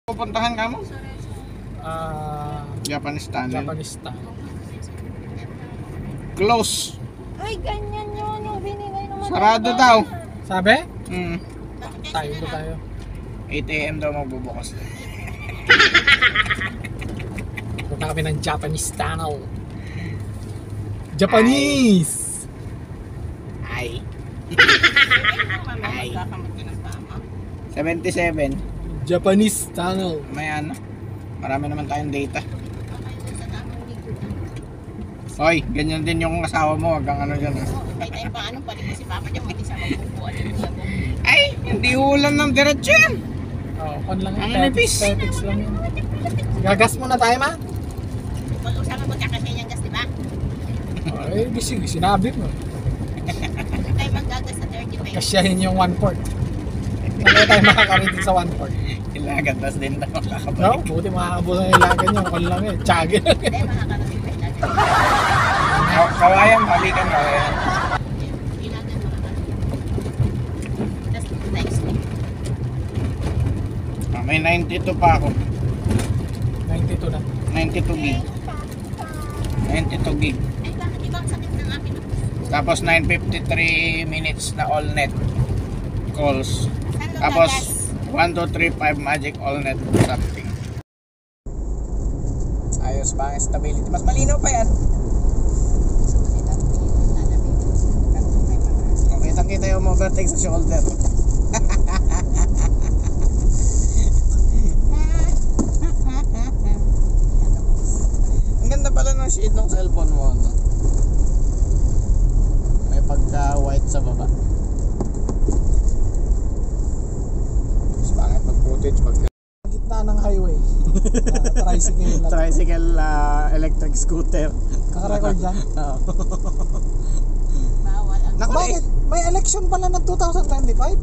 Pupuntahan ka mo? Japanese tunnel. Japanese tunnel. Close. Ay, ganyan yun. Yung binigay naman. Sarado daw. Sabi? Tayo Tayo tayo. 8 AM daw magbubukas. Punta kami ng Japanese tunnel. Japanese! Ay. Ay. 77. Japanese tunnel. May ano? Marami naman tayong data. Hoy, ganyan din yung asawa mo. Hanggang ano dyan. May tayo pa ano, pwede mo si Papa dyan, pwede sa magpupuan. Ay, hindi ulan ng diretso yan. Oh, kon lang Ang yun. nipis. Petix lang yun. Gagas muna tayo, ma? Pag-usapan magkakasya niyang gas, di ba? Ay, bisig. Sinabi mo. Tayo maggagas sa 35. Kasyahin yung 1/4. Hindi tayo makakarating sa 1/4. Ilagan, tas din tayo No? makakabalik. Buti makakabusan yung ilagan nyo. Kon lang yun. Tsagi. Hindi, makakarating pa ilagan. Kawayan, balikan kawayan. Ilagan makakarating. Tapos next week. May 92 pa ako. 92 na. 92 gig. 92 gig. Ay, bakit di ba ang sakit ng akin? Tapos 953 minutes na all net calls. Saan mo Tapos gagas? 1235 magic all net something. Ayos ba ang stability? Mas malinaw pa yan. Okay, kitang-kita yung overtake sa shoulder. Ang ganda pala ng shade ng cellphone mo, no? May pagka-white sa baba. Mas pangit mag-footage pag Gitna ng highway. Tricycle lang. tricycle electric scooter. Kakarecord dyan. Oo. Bawal ang... Naku, Bakit? May election pala ng 2025?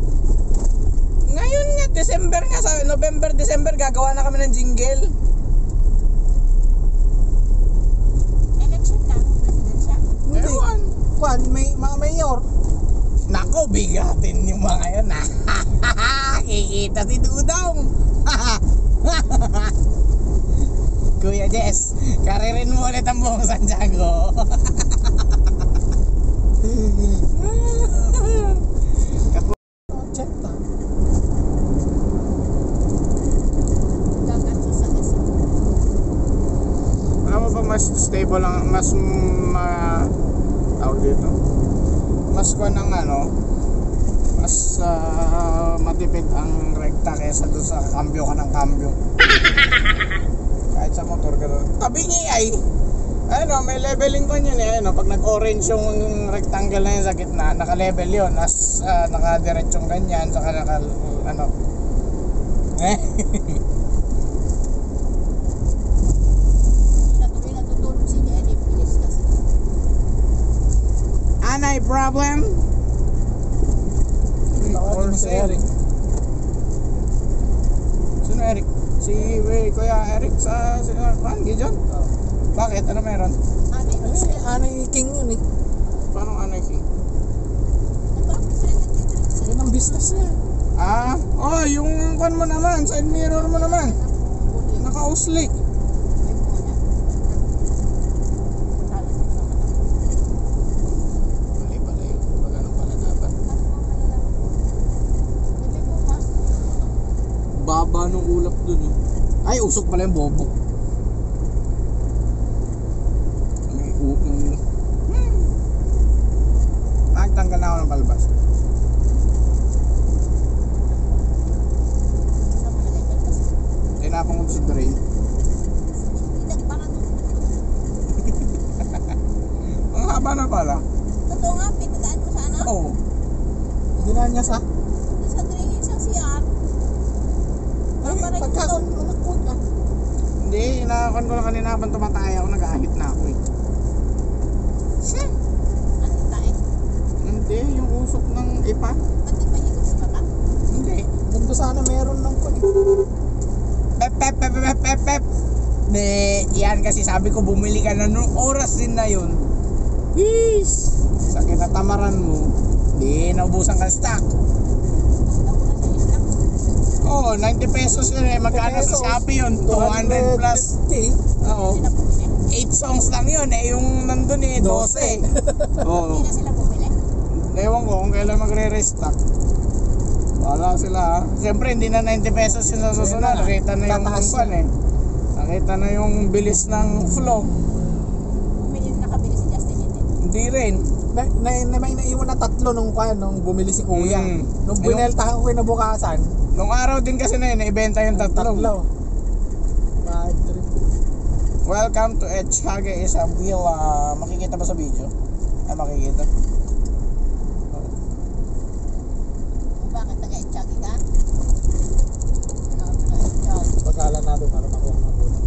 ngayon nga, December nga, sa November, December, gagawa na kami ng jingle. Election lang, presidensya. Hindi. Ewan. Kwan, may mga mayor. Nako, bigatin yung mga yan. Kikita si Dudong. Kuya Jess, karirin mo ulit ang buong Santiago. Check ta. Gagas sa gas. Alam mo ba, mas stable lang, mas tawag dito, mas kuwan ng ano, mas matipid ang rekta kaysa doon sa cambio ka ng cambio. Kahit sa motor ka doon. Tabi niya ay, ano, may leveling pa yun eh. Ano, pag nag-orange yung rectangle na yun sa gitna, naka-level yun. As naka-diretsong ganyan, saka ano. Hindi natutulog si Jenny, bilis kasi. Anay problem? Tawagin mo si Eric. Sino Eric? Si Kuya Eric sa Rangi dyan? Bakit? Ano meron? Ano yung sila? Anay King yun eh. Paano Anay King? Yun ang business niya. Oh, yung kwan mo naman, side mirror mo naman. Naka-uslik. Mali pala yun. Pag ano pala dapat. Baba nung ulap dun eh. Ay, usok pala yung bobo. May nagtanggal na ako ng palbas. Tinapang ko sa drain. Ang haba na pala. Totoo nga, pinadaan mo sana. Oo. Hindi na niya sa... Sa drainage ng CR. Ay, pagkakon, umakot ka. Hindi, inakon ko lang kanina habang tumatay ako, nag-ahit na ako eh. Ano yung tae? Hindi, yung usok ng ipa. Ba't di mahigop sa mata? Hindi. Ganto sana meron ng kwan eh. Pep, pep, pep, pep, pep, pep. Hindi, yan kasi sabi ko bumili ka na nung oras din na yun. Peace! Sa kinatamaran mo, di naubusan ka stock. Nauna sa isla. Oo, 90 pesos yun eh. Magkano sa Shopee yun? 200 plus. 250. Oo. Sila bumili. 8 songs lang yun eh. Yung nandun eh, 12. Oo. Hindi na sila bumili. Ewan ko kung kailan magre-restock. Wala sila ha. Siyempre hindi na 90 pesos yung nasusunod. Nakita na yung Tataas kwan eh. Nakita na yung bilis ng flow. Bumili na nakabili si Justin hindi. Hindi rin. May naiwan na 3 nung bumili si Kuya. Nung Ayun. bineltahan ko kinabukasan, Nung araw din kasi na yun, naibenta yung 3. Bad trip. Welcome to Etchage Isabela. Makikita ba sa video? Ay, makikita. Kung bakit taga-itchagi ka? Ano ka taga-itchagi? Pagkalan natin para makuha mga puno.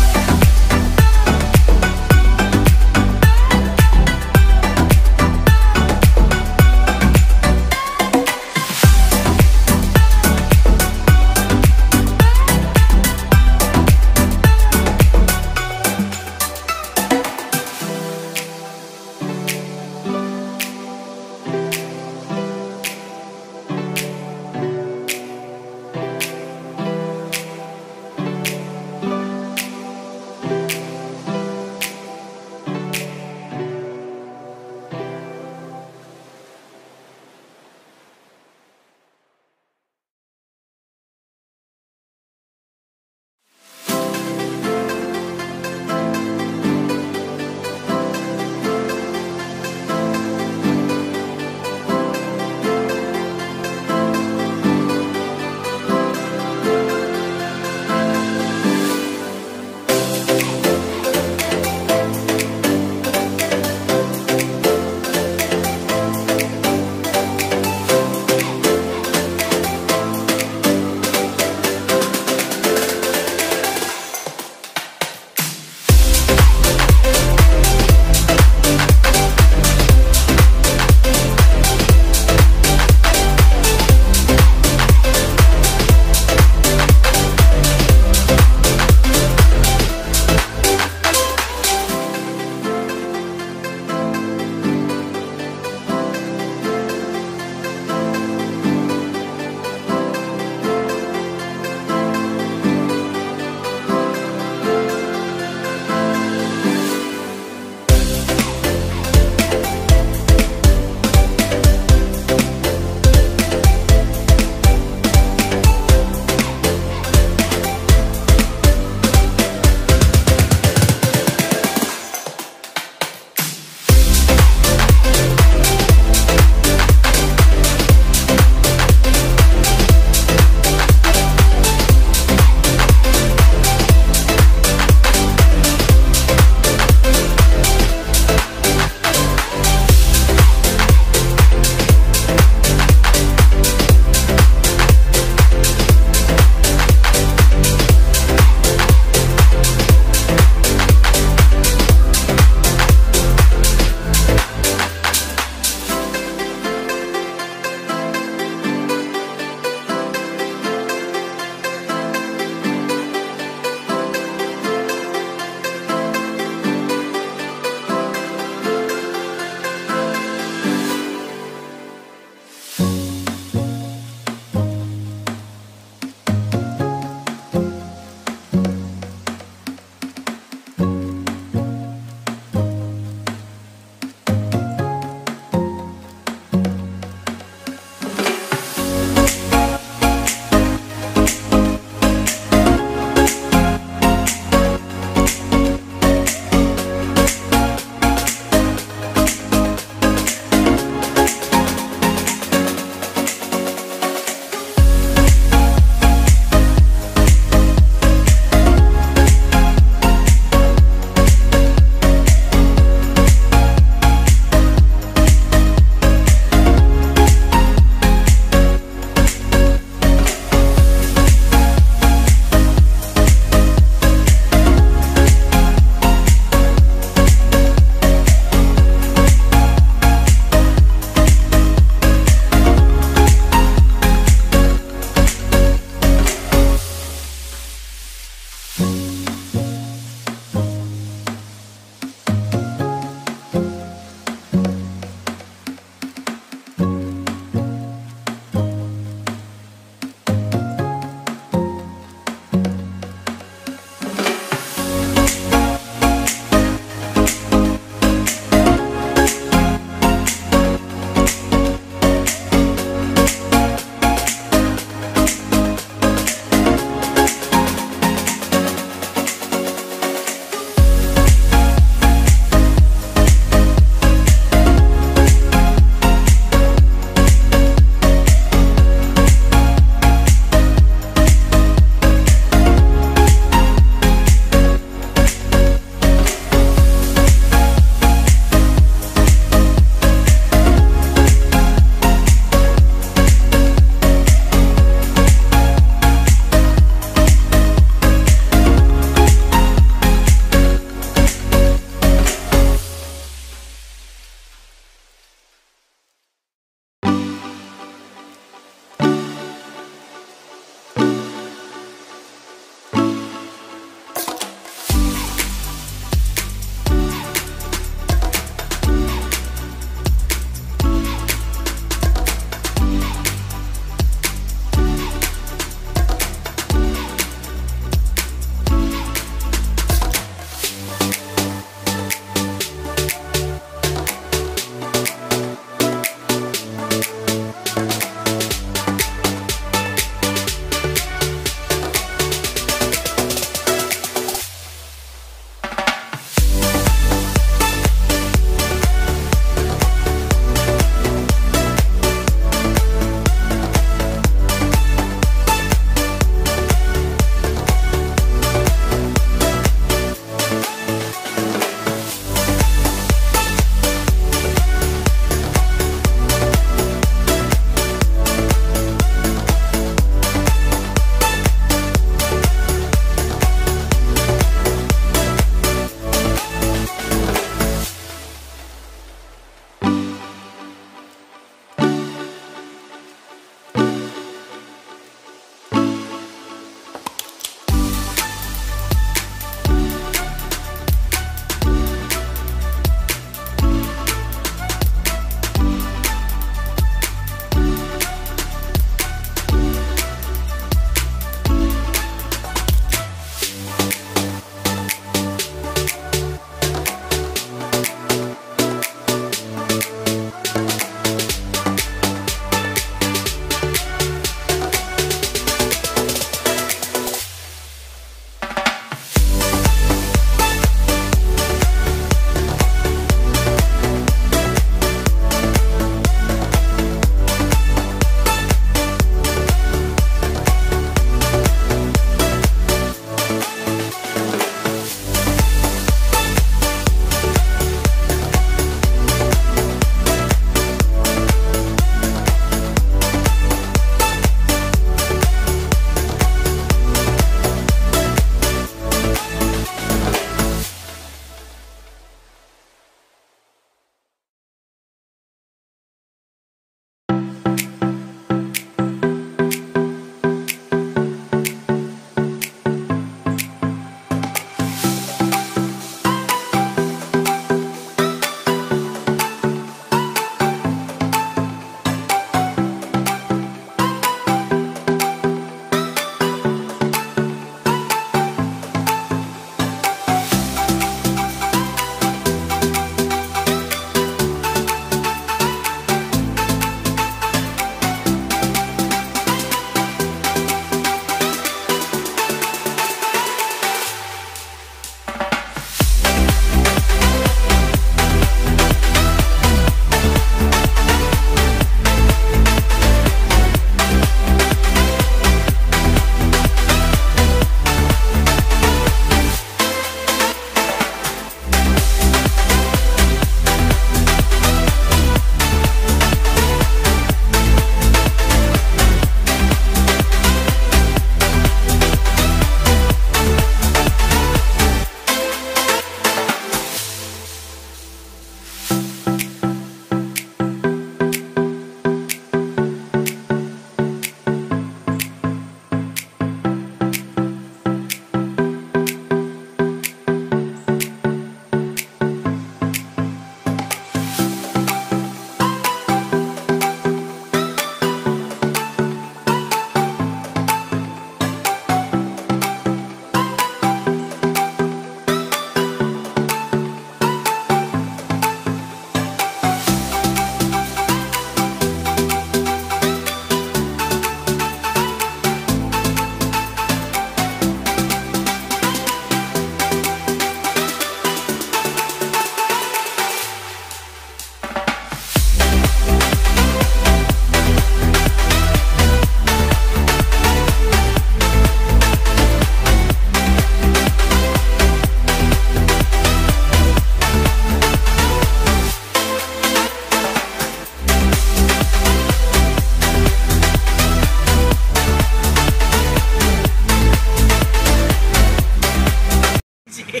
You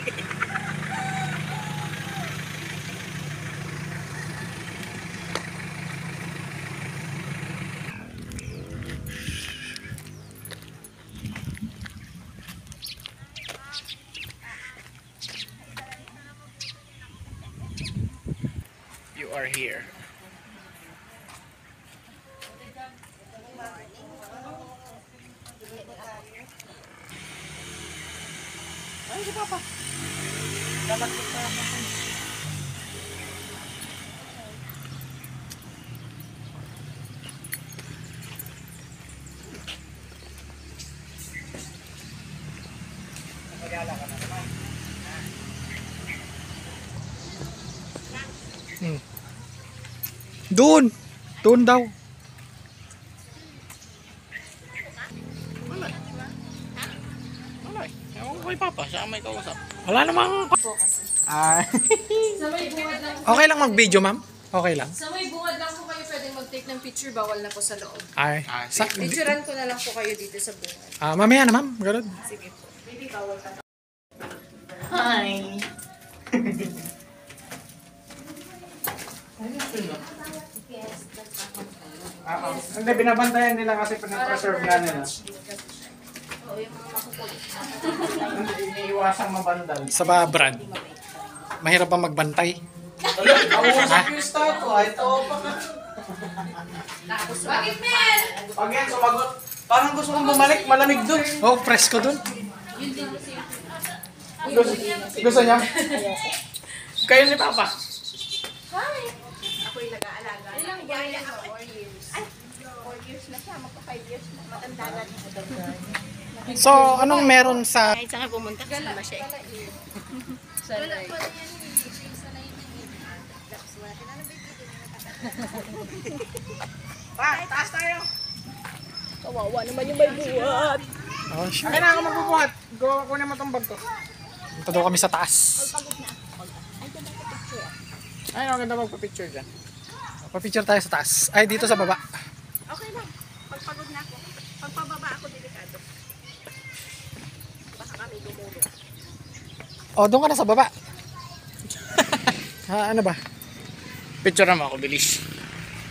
are here. Ay, si Papa. Lalakot pa ako. Magala ka na naman. Doon! Doon daw. Wala. Ewan ko kay Papa, siya ang may kausap. Wala namang... Ah. Sa may bungad lang, Okay lang mag-video, ma'am? Okay lang. sa may bungad lang po kayo pwedeng mag-take ng picture, bawal na po sa loob. Ay. Sa, Picturean ko na lang po kayo dito sa bungad. mamaya na, ma'am. Ganun. Sige po. Baby, bawal ka. Hi. Hindi, binabantayan nila kasi pinapreserve nga nila. Hindi, iniiwasang mabandal. Sa ba, Brad? Mahirap ba magbantay? Kausap yung statue, ito pa ka. Bakit, men? Pag yan, sumagot. Parang gusto kong bumalik, malamig dun. Oh, presko dun. Gusto niya? Kayo ni Papa. Ako'y nag-aalaga. Ilang buwan na ako? 4 years. Ay, 4 years na siya. Magpa 5 years na. Matanda na niya. So, anong meron sa... Kahit saan ka pumunta, kasama siya. Sanay. Taas tayo. Kawawa naman yung may buwan. Oh, sure. Kaya na ako magbubuhat. Kunin mo itong bag ko. Punta daw kami sa taas. Ay, ang ganda magpa-picture dyan. Pa-picture tayo sa taas. Ay, dito sa baba. Okay lang. Pagpagod na ako. Pagpababa ako, delikado. Baka kami gumulo. Oh, doon ka na sa baba. Ano ba? Picture naman ako, bilis.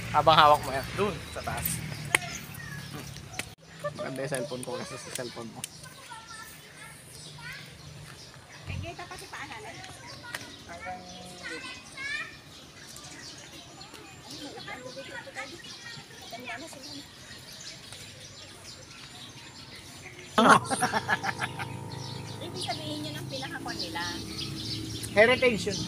Habang hawak mo yan. Doon, sa taas. Maganda yung cellphone ko kasi sa cellphone mo. Ay, gaya pa si paanan. Ibig sabihin yun ang pinakakon nila. Heritage yun.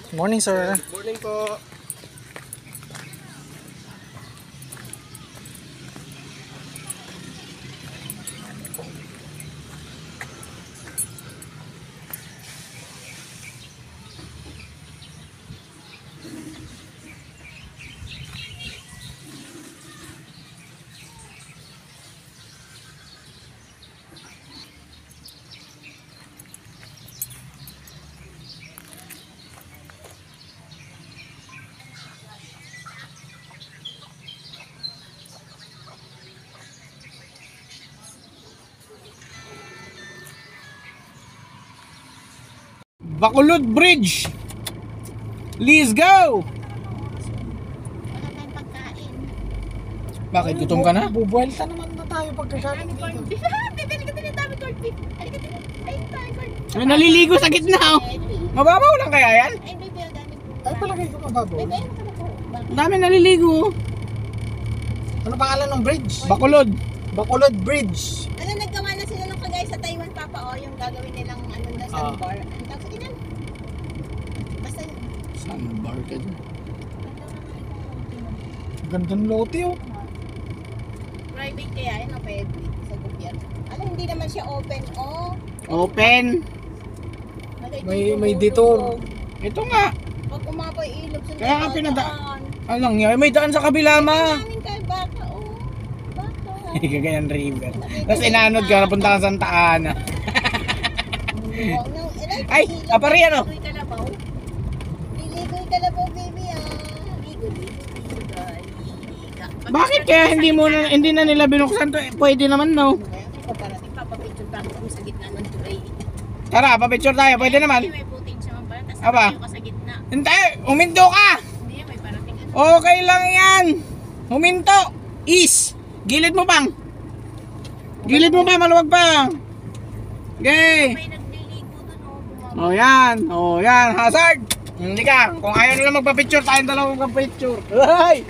Morning, sir. Morning po. Bacolod Bridge. Let's go. Wala tayong pagkain. Bakit gutom ka na? Bubuelta naman na tayo pagkakain dito. Corned beef. Bibili ka din ang dami corned beef. Halika din. Ayun tayo corned beef. May naliligo sa gitna. Oh. Mababaw lang kaya yan? Ay, baby, ang dami po. Ay, palagay ko mababaw. Baby, ayun ka na po. Ang dami naliligo. Ano pangalan ng bridge? Bacolod. Bacolod Bridge. Ano, naggawa na sila ng kagaya sa Taiwan, Papa, o yung gagawin nilang ano na sandbar. Ang tawag sa ganyan? Basta yun. Sandbar ka dyan. Gandang lote oh. Private kaya yun o pwede sa gobyerno. Alam, hindi naman siya open. Oh, Open. May detour. Ito nga. Pag umapoy ilog sa Kaya nga Alang niya, may daan sa kabila ma. Namin kay baka, oh. Baka. Cagayan River. Tapos inanod ka, napunta ka Santa Ana. Ay, apari ano? Ligoy kalabaw. Liligoy kalabaw, baby, ah. Ligoy. Bakit kaya hindi na nila binuksan to? Pwede naman no. Parating papapicture pa ako sa gitna ng tulay. Tara, pa-picture tayo. Pwede naman. May puting siya man pala. Tapos Aba. ka sa gitna. Hindi, huminto ka. Hindi, may parating. Okay lang yan. Huminto. Is. Gilid mo pang. Gilid mo pa, maluwag pa. Okay. May nagliligo doon, Oh yan. Oh yan. Hazard. Hindi ka. Kung ayaw nila magpa-picture, tayong dalawa magpa-picture. Ay!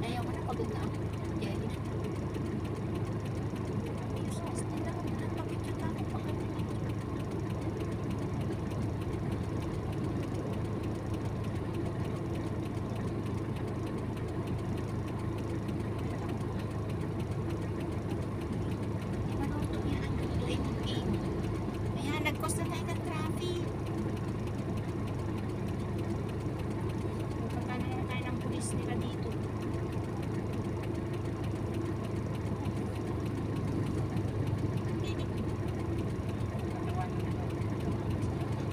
Ayaw ko na, pagod na ako. Jelly. Papicture na ako pag Ayan, nag-cause na tayo ng traffic. Pupunta na tayo ng pulis nila dito.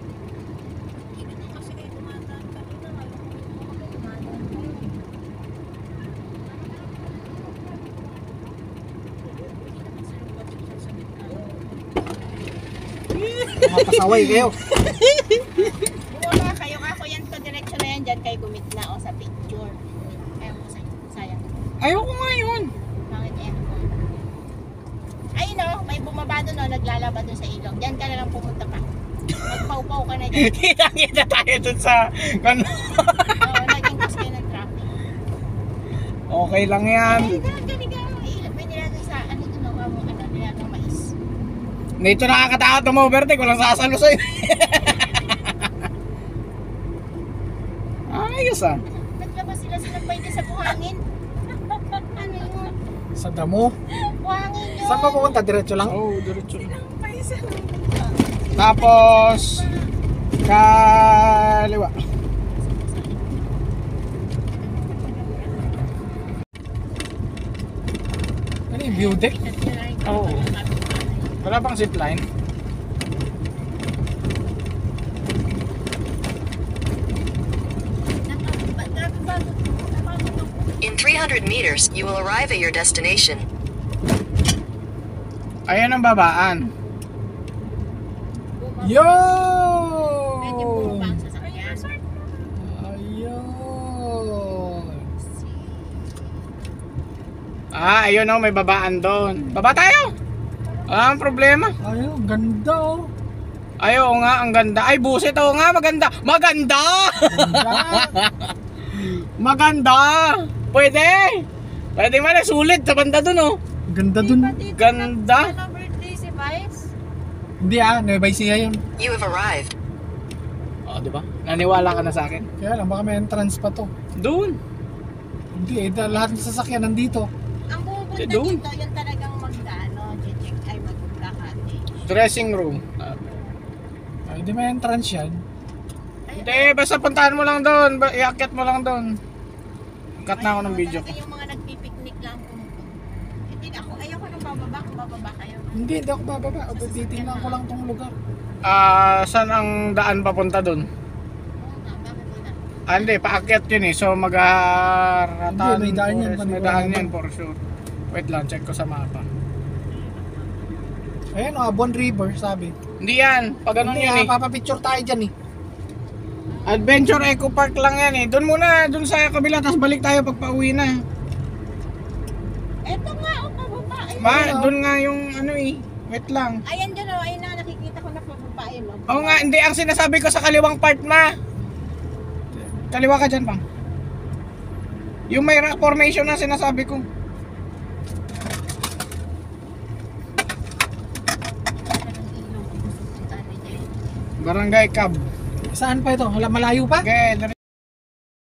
Hindi na kasi kayo dumadaan kanina. Ayaw ko dumadaan kayo. Hindi naman sila papicture sa gitna. Mapasaway kayo. Bumaba kayo, ako yan to, diretso na yan dyan kayo gumitna o sa picture. Ayaw ko sayang. Ayoko nga yun. Bakit yan? Ay no, may bumaba doon o, naglalaba doon sa ilog. Diyan ka na lang pumunta pa. Magpaupaw ka na dyan. Kita tayo dun sa... Oo, naging cause kayo ng traffic. Okay lang yan. Ay, galiga. May nilagay sa ano doon o, nilagay mais. Dito nakakatakot umovertake. Walang sasalo sa'yo. Ayos ah. Naglabas sila pwede sa buhangin. Ano yun? Sa damo. Buhangin yun. Saan ka pupunta? Diretso lang? Oh, diretso. Pwede sa Tapos... Kaliwa. Ano yung view deck? Oo. Wala pang zipline. In 300 meters, you will arrive at your destination. Ayan ang babaan. Yo! Pwede bumaba ang sasakyan. Ayun. Ayun oh, may babaan doon. Baba tayo! Wala ang problema. Ayun, ganda oh. Ayaw nga, ang ganda. Ay, buset oh nga, maganda. Maganda! Maganda! Pwede! Pwede man, sulit sa banda doon oh. Ganda dun. Ganda! Ano birthday si Vice? Hindi Nueva Ecija yun. You have arrived. Oh, di ba? Naniwala ka na sa akin? Kaya lang, baka may entrance pa to. Doon. Hindi, lahat ng sasakyan nandito. Ang pupunta Doon. dito, yung talagang check ay magkakate. Dressing room. Ay, hindi may entrance yan. Hindi, basta puntahan mo lang doon. Iakyat mo lang doon. Cut na ako ng video ko. Yung mga nagpipiknik lang pumunta. Hindi ako, ayoko nang bababa, kung bababa kayo. Hindi ako bababa. Titingnan ko lang tong lugar. Saan ang daan papunta doon? Oo nga, bakit wala? Hindi, paakyat yun eh. So mag-aratan. Hindi, may daan yan, May daan yan for sure. Wait lang, check ko sa mapa. Ayun, Abuan River, sabi. Hindi yan. Pag ganun Hindi, yan eh. papapicture tayo dyan eh. Adventure Eco Park lang yan eh. Doon muna, doon sa kabila. Tapos balik tayo pag pauwi na. Eto nga, o pababa. Doon nga yung ano eh. Wait lang. Ayan dyan o, ayun na, nakikita ko na pababa yun o. Oo nga, hindi. Ang sinasabi ko sa kaliwang part ma. Kaliwa ka dyan pang. Yung may rock formation na sinasabi ko. Barangay Cab. Saan pa ito? Malayo pa? Okay,